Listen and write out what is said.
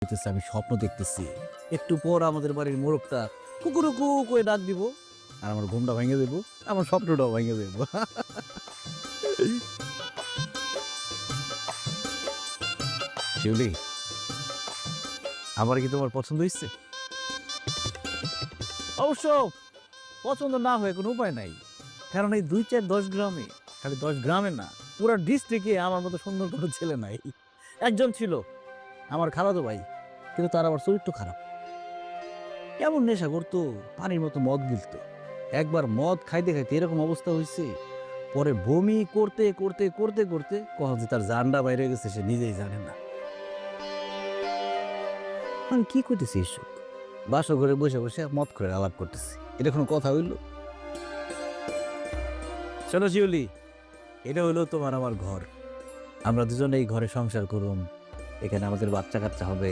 আমি স্বপ্ন দেখতেছি একটু পর আমাদের বাড়ির মোরগটা কুকুরকু করে ডাক দিব আর আমার ঘুমটা ভেঙে দেবো, আমার স্বপ্নটাও ভেঙে দেবো। শিউলি, আমার কি তোমার পছন্দ হয়েছে? অবশ্য পছন্দ না হয়ে কোনো উপায় নাই, কারণ এই 2-4-10 গ্রামে, খালি 10 গ্রামে না, পুরো ডিস্ট্রিক্টে আমার মতো সুন্দর কোনো ছেলে নাই। একজন ছিল আমার খালাতো ভাই, কিন্তু তার আবার চরিত্র খারাপ। কেমন নেশা করতো, পানির মতো মদ গিলতো। একবার মদ খাইতে খাইতে এরকম অবস্থা হয়েছে, পরে বমি করতে করতে করতে করতে কখন যে তার জানটা বাইরে গেছে সে নিজেই জানে না। আমি কি করতেছি এসব? বাসা ঘরে বসে বসে মদ করে আলাপ করতেছি, এটা কোনো কথা হইল? চলো শিউলি, এটা হইলো তোমার আমার ঘর। আমরা দুজনে এই ঘরে সংসার করুম, এখানে আমাদের বাচ্চা কাচ্চা হবে।